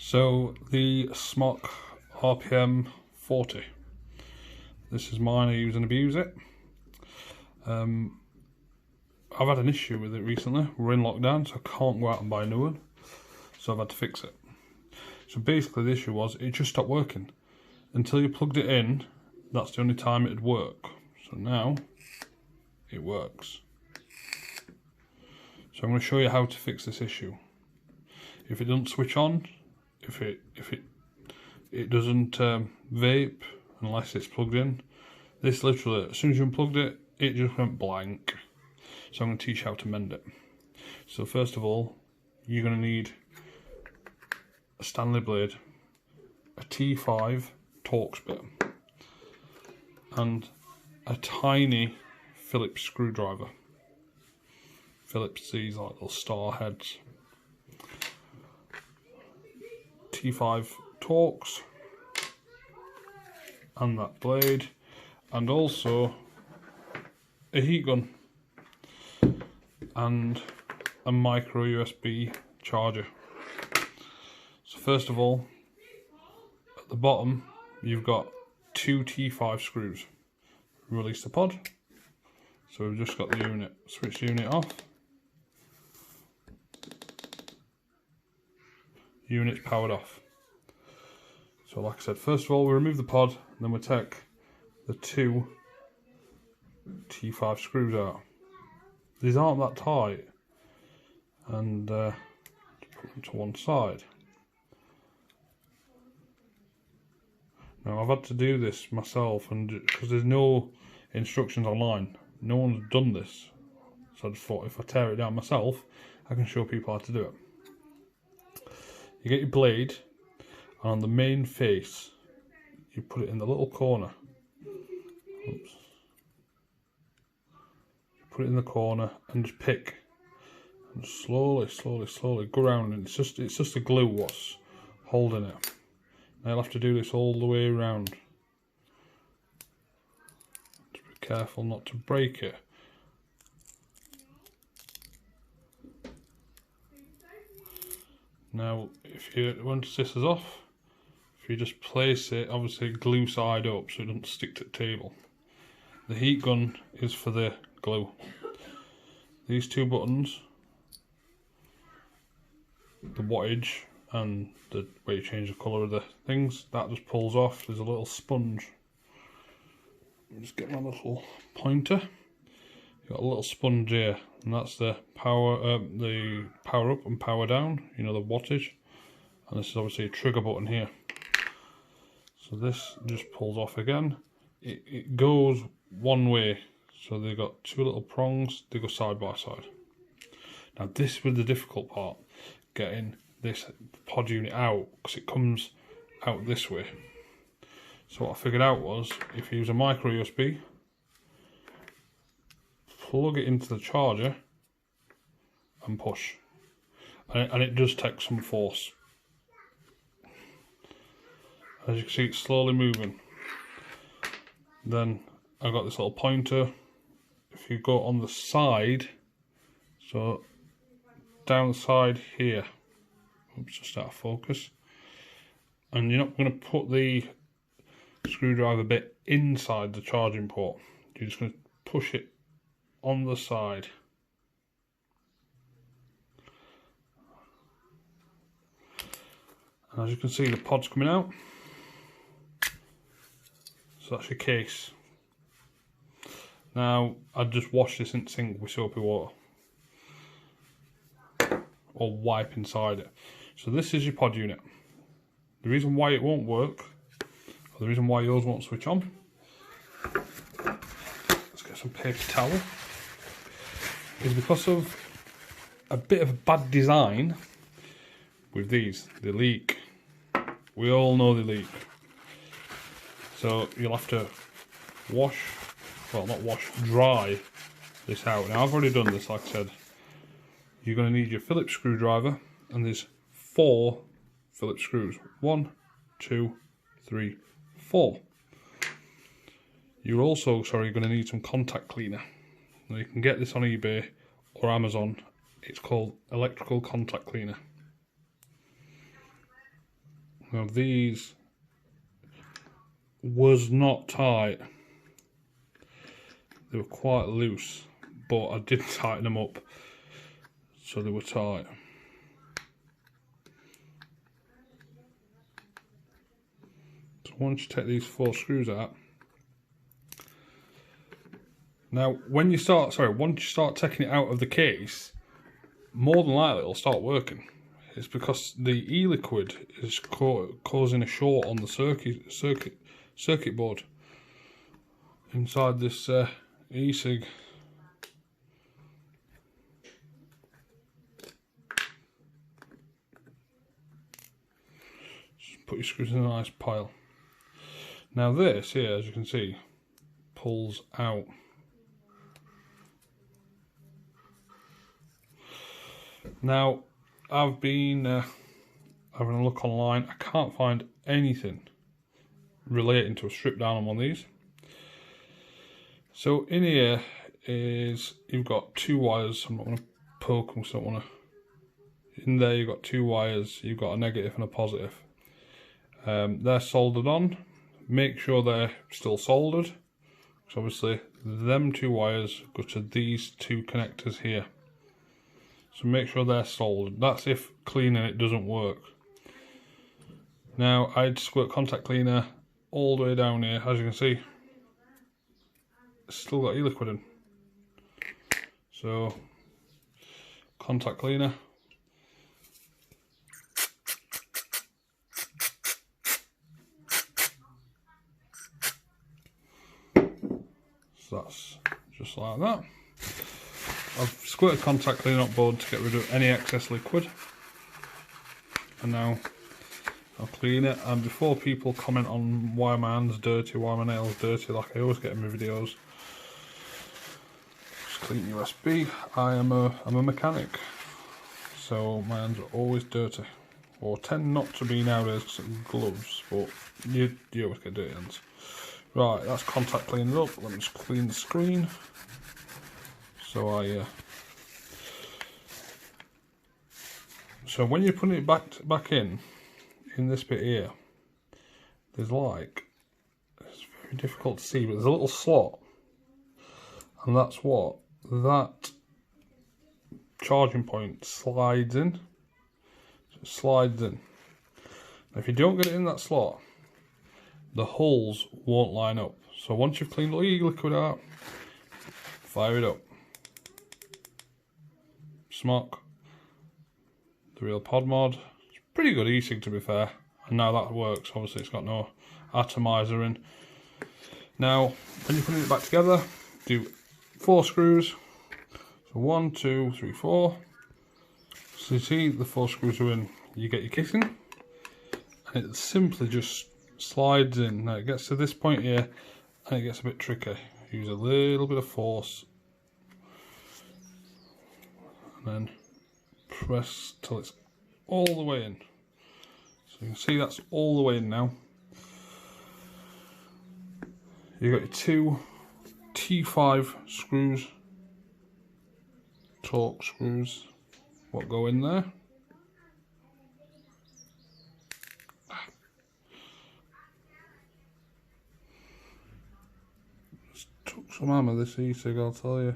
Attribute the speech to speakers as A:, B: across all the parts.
A: So the Smok rpm40. This is mine. I use and abuse it. I've had an issue with it recently. We're in lockdown, so I can't go out and buy a new one. So I've had to fix it. So basically the issue was it just stopped working. Until you plugged it in, that's the only time it'd work. So now it works. So I'm going to show you how to fix this issue. If it doesn't switch on, if it doesn't vape unless it's plugged in, this literally, as soon as you unplugged it, it just went blank. So I'm going to teach you how to mend it. So first of all, you're going to need a Stanley blade, a T5 Torx bit, and a tiny Phillips screwdriver. Phillips, these like little star heads. T5 Torx and that blade, and also a heat gun and a micro USB charger. So first of all, at the bottom you've got two T5 screws. Release the pod. So we've just got the unit. Switch the unit off. Unit's powered off. So like I said, first of all we remove the pod, then we take the two T5 screws out. These aren't that tight, and put them to one side. Now I've had to do this myself, and because there's no instructions online, no one's done this, so I just thought if I tear it down myself I can show people how to do it. You get your blade, and on the main face you put it in the little corner. Oops. Put it in the corner and just pick, and slowly go around, and it's just the glue what's holding it. Now you'll have to do this all the way around. Just be careful not to break it. Now once this is off, if you just place it, obviously glue side up so it doesn't stick to the table. The heat gun is for the glue. These two buttons, the wattage and the way you change the colour of the things, that just pulls off. There's a little sponge. Just get my little pointer. You've got a little sponge here, and that's the power up and power down, you know, the wattage. And this is obviously a trigger button here. So this just pulls off again. It goes one way, so they've got two little prongs, they go side by side. Now this was the difficult part, getting this pod unit out, because it comes out this way. So what I figured out was, if you use a micro USB, plug it into the charger and push, and it does take some force. As you can see, it's slowly moving. Then I've got this little pointer. If you go on the side, so down the side here, oops, just out of focus, and you're not going to put the screwdriver bit inside the charging port, you're just going to push it on the side. And as you can see, the pod's coming out. So that's your case. Now I'd just wash this in the sink with soapy water, or wipe inside it. So this is your pod unit. The reason why it won't work, or the reason why yours won't switch on, let's get some paper towel, is because of a bit of a bad design with these. They leak. We all know they leak. So you'll have to dry this out. Now I've already done this, like I said. You're going to need your Phillips screwdriver, and there's 4 Phillips screws. 1, 2, 3, 4. You're also, going to need some contact cleaner. Now you can get this on eBay or Amazon. It's called electrical contact cleaner. Now these was not tight. They were quite loose, but I did tighten them up so they were tight. So once you take these 4 screws out, now once you start taking it out of the case, more than likely it'll start working. It's because the e-liquid is causing a short on the circuit board inside this e-cig. Just put your screws in a nice pile. Now this here, as you can see, pulls out. Now I've been having a look online. I can't find anything relating to a strip down on one of these. So in here is, you've got 2 wires. I'm not going to poke them because I don't want to. In there you've got 2 wires. You've got a negative and a positive. They're soldered on. Make sure they're still soldered. So obviously them 2 wires go to these 2 connectors here. So make sure they're soldered. That's if cleaning it doesn't work. Now I'd squirt contact cleaner all the way down here. As you can see, it's still got e-liquid in. So contact cleaner. So that's just like that. I've squirted contact cleaner up board to get rid of any excess liquid. And now I'll clean it. And before people comment on why my hand's dirty, why my nail's dirty, like I always get in my videos, just clean USB. I'm a mechanic, so my hands are always dirty, or tend not to be nowadays because of gloves, but you always get dirty hands. Right, that's contact cleaned up. Let me just clean the screen. So so when you're putting it back in this bit here, there's like, it's very difficult to see, but there's a little slot, and that's what that charging point slides in. So it slides in. Now if you don't get it in that slot, the holes won't line up. So once you've cleaned all your liquid out, fire it up. Smok, the real pod mod. It's pretty good e-cig to be fair, and now that works. Obviously it's got no atomizer in. Now when you're putting it back together, do 4 screws. So 1, 2, 3, 4. So you see the 4 screws are in, you get your kissing, and it simply just slides in. Now it gets to this point here and it gets a bit tricky. Use a little bit of force and then press till it's all the way in. So you can see that's all the way in now. You've got your 2 T5 screws, torque screws, what go in there. Just took some hammer this e-cig, I'll tell you.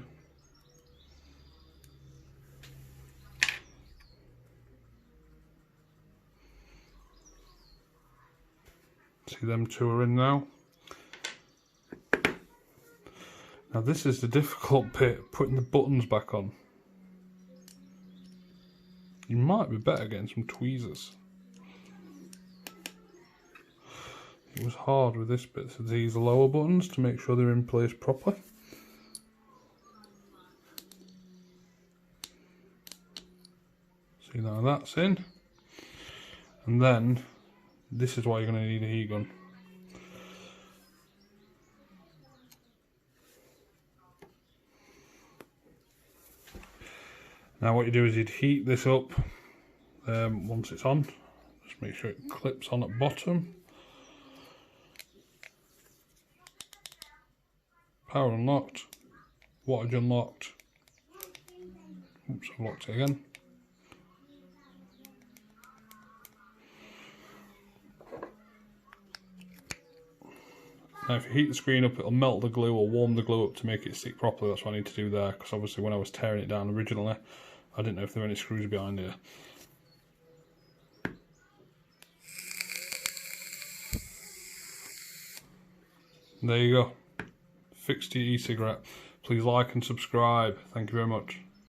A: See, them 2 are in now. Now this is the difficult bit, putting the buttons back on. You might be better getting some tweezers. It was hard with this bit, so these lower buttons to make sure they're in place properly. See, now that's in. And then this is why you're going to need a heat gun. Now what you do is you'd heat this up once it's on. Just make sure it clips on at bottom. Power unlocked. Wattage unlocked. Oops, I've locked it again. Now if you heat the screen up, it'll melt the glue or warm the glue up to make it stick properly. That's what I need to do there, because obviously when I was tearing it down originally, I didn't know if there were any screws behind here. There you go. Fixed your e-cigarette. Please like and subscribe. Thank you very much.